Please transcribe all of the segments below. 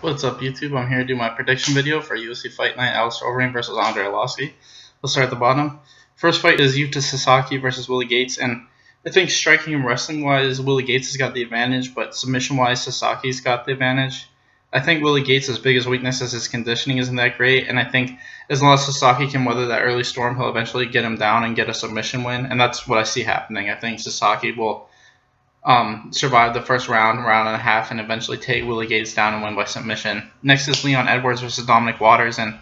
What's up, YouTube? I'm here to do my prediction video for UFC Fight Night overeem versus arlovski. We'll start at the bottom. First fight is Yuta Sasaki versus Willie Gates, and I think striking and wrestling-wise, Willie Gates has got the advantage, but submission-wise, Sasaki's got the advantage. I think Willie Gates' biggest weakness is his conditioning isn't that great, and I think as long as Sasaki can weather that early storm, he'll eventually get him down and get a submission win, and that's what I see happening. I think Sasaki will survive the first round and a half, and eventually take Willie Gates down and win by submission. Next is Leon Edwards versus Dominic Waters, and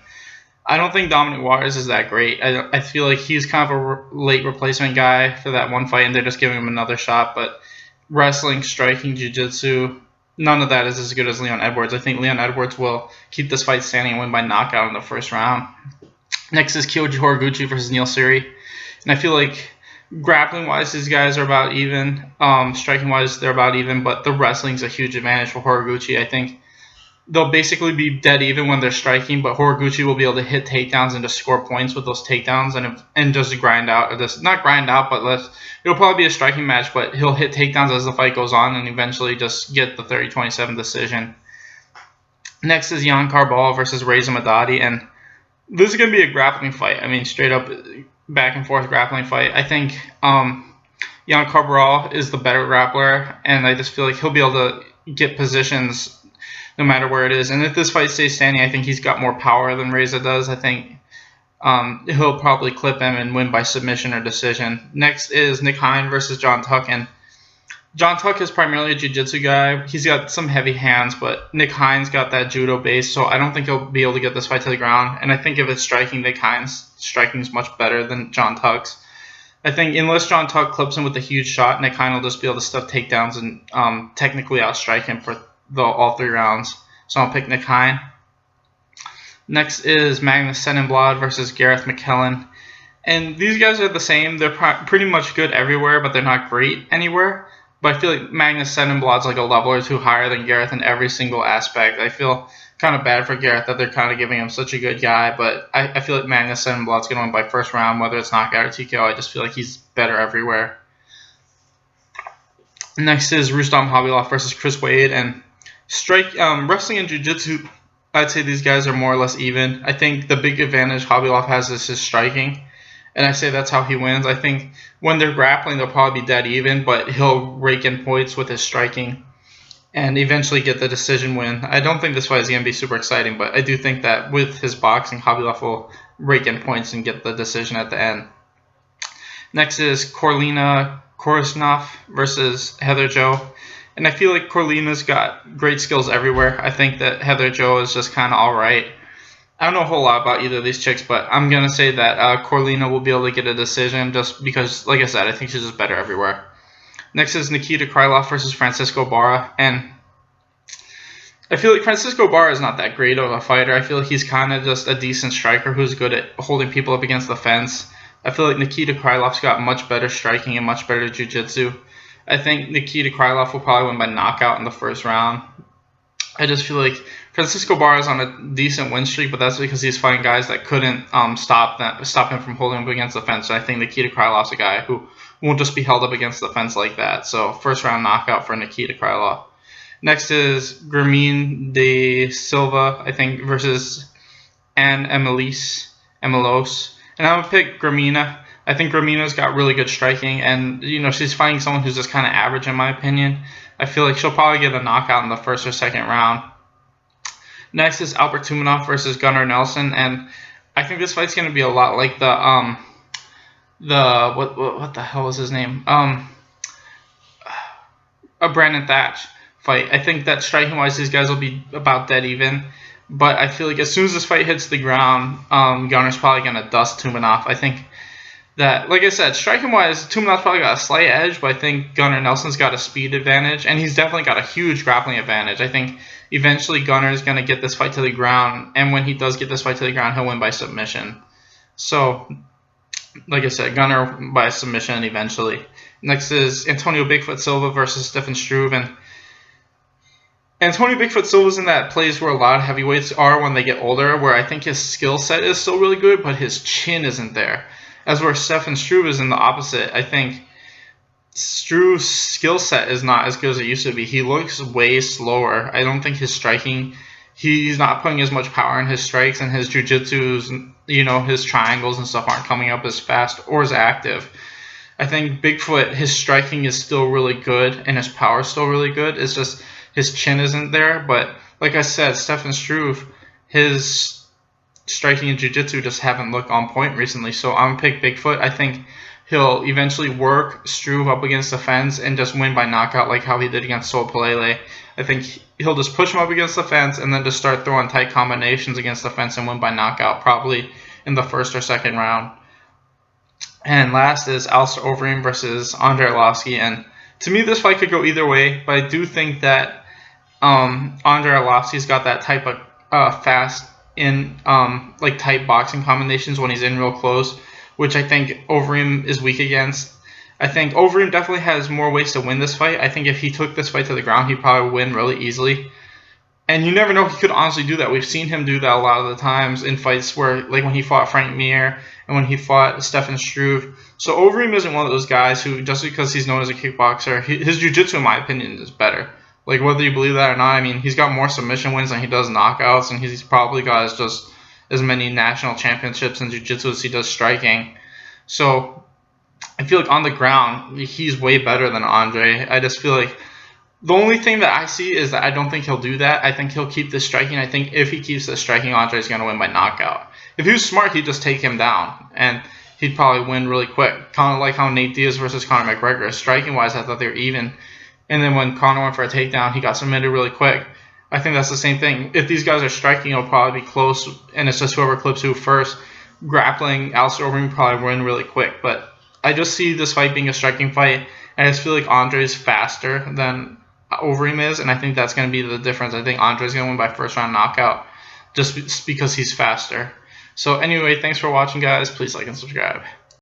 I don't think Dominic Waters is that great. I feel like he's kind of a late replacement guy for that one fight, and they're just giving him another shot. But wrestling, striking, jiu-jitsu, none of that is as good as Leon Edwards. I think Leon Edwards will keep this fight standing and win by knockout in the first round. Next is Kyoji Horiguchi versus Neil Suri, and I feel like grappling-wise, these guys are about even. Striking-wise, they're about even, but the wrestling's a huge advantage for Horiguchi. I think they'll basically be dead even when they're striking, but Horiguchi will be able to hit takedowns and just score points with those takedowns and just grind out. Not grind out, but it'll probably be a striking match, but he'll hit takedowns as the fight goes on and eventually just get the 30-27 decision. Next is Jan Carball versus Reza Madadi, and this is going to be a grappling fight. I mean, straight up back and forth grappling fight. I think Jan Cabral is the better grappler, and I just feel like he'll be able to get positions no matter where it is. And if this fight stays standing, I think he's got more power than Reza does. I think he'll probably clip him and win by submission or decision. Next is Nick Hein versus John Tuck, and John Tuck is primarily a jiu-jitsu guy. He's got some heavy hands, but Nick Hein's got that judo base, so I don't think he'll be able to get this fight to the ground. And I think if it's striking, Nick Hein's striking is much better than John Tuck's. I think unless John Tuck clips him with a huge shot, Nick Hein will just be able to stuff takedowns and technically outstrike him for all 3 rounds. So I'll pick Nick Hein. Next is Magnus Sennenblad versus Gareth McKellen. And these guys are the same. They're pretty much good everywhere, but they're not great anywhere. But I feel like Magnus Sennenblad's like a level or two higher than Gareth in every single aspect. I feel kind of bad for Gareth that they're kind of giving him such a good guy, but I feel like Magnus Sennenblad's going to win by first round, whether it's knockout or TKO. I just feel like he's better everywhere. Next is Rustam Khabilov versus Chris Wade, and wrestling and jiu-jitsu, I'd say these guys are more or less even. I think the big advantage Khabilov has is his striking, and I say that's how he wins. I think when they're grappling, they'll probably be dead even, but he'll rake in points with his striking and eventually get the decision win. I don't think this fight is going to be super exciting, but I do think that with his boxing, Khabilov will rake in points and get the decision at the end. Next is Korlina Korosnov versus Heather Joe. And I feel like Korlina's got great skills everywhere. I think that Heather Joe is just kind of all right. I don't know a whole lot about either of these chicks, but I'm going to say that Korlina will be able to get a decision just because, like I said, I think she's just better everywhere. Next is Nikita Krylov versus Francisco Barra, and I feel like Francisco Barra is not that great of a fighter. I feel like he's kind of just a decent striker who's good at holding people up against the fence. I feel like Nikita Krylov's got much better striking and much better jiu-jitsu. I think Nikita Krylov will probably win by knockout in the first round. I just feel like Francisco Barra is on a decent win streak, but that's because he's fighting guys that couldn't stop him from holding him up against the fence. So I think Nikita Krylov's a guy who won't just be held up against the fence like that. So first round knockout for Nikita Krylov. Next is Grameen de Silva, I think, versus Anne Emilos. And I'm going to pick Gramina. I think Gramina's got really good striking, and she's fighting someone who's just kind of average in my opinion. I feel like she'll probably get a knockout in the first or second round. Next is Albert Tumanov versus Gunnar Nelson, and I think this fight's going to be a lot like the what the hell was his name? A Brandon Thatch fight. I think that striking wise, these guys will be about dead even. But I feel like as soon as this fight hits the ground, Gunnar's probably going to dust Tumanov. I think that, like I said, striking-wise, Tumanov's probably got a slight edge, but I think Gunnar Nelson's got a speed advantage, and he's definitely got a huge grappling advantage. I think eventually Gunnar's going to get this fight to the ground, and when he does get this fight to the ground, he'll win by submission. So, like I said, Gunnar by submission eventually. Next is Antonio Bigfoot Silva versus Stefan Struve, and Antonio Bigfoot Silva's in that place where a lot of heavyweights are when they get older, where I think his skill set is still really good, but his chin isn't there. As where Stefan Struve is in the opposite. I think Struve's skill set is not as good as it used to be. He looks way slower. I don't think his striking he's not putting as much power in his strikes, and his jiu-jitsu's, his triangles and stuff aren't coming up as fast or as active. I think Bigfoot, his striking is still really good and his power is still really good. It's just his chin isn't there. But like I said, Stefan Struve, his striking and jiu-jitsu just haven't looked on point recently. So I'm going to pick Bigfoot. I think he'll eventually work Struve up against the fence and just win by knockout like how he did against Sol Pelele. I think he'll just push him up against the fence and then just start throwing tight combinations against the fence and win by knockout, probably in the first or second round. And last is Alistair Overeem versus Andre Arlovski. And to me, this fight could go either way, but I do think that Andre Arlovski's got that type of fast in like tight boxing combinations when he's in real close, which I think Overeem is weak against. I think Overeem definitely has more ways to win this fight. I think if he took this fight to the ground, he'd probably win really easily. And you never know, he could honestly do that. We've seen him do that a lot of the times in fights where, like when he fought Frank Mir and when he fought Stefan Struve. So Overeem isn't one of those guys who, just because he's known as a kickboxer, his jiu-jitsu, in my opinion, is better. Like, whether you believe that or not, I mean, he's got more submission wins than he does knockouts, and he's probably got just as many national championships in jiu-jitsu as he does striking. So I feel like on the ground, he's way better than Andre. I just feel like the only thing that I see is that I don't think he'll do that. I think he'll keep this striking. I think if he keeps this striking, Andre's going to win by knockout. If he was smart, he'd just take him down, and he'd probably win really quick. Kind of like how Nate Diaz versus Conor McGregor. Striking-wise, I thought they were even. And then when Conor went for a takedown, he got submitted really quick. I think that's the same thing. If these guys are striking, it'll probably be close, and it's just whoever clips who first. Grappling, Alistair Overeem probably win really quick. But I just see this fight being a striking fight, and I just feel like Andre's faster than Overeem is, and I think that's going to be the difference. I think Andre's going to win by first round knockout just because he's faster. So anyway, thanks for watching, guys. Please like and subscribe.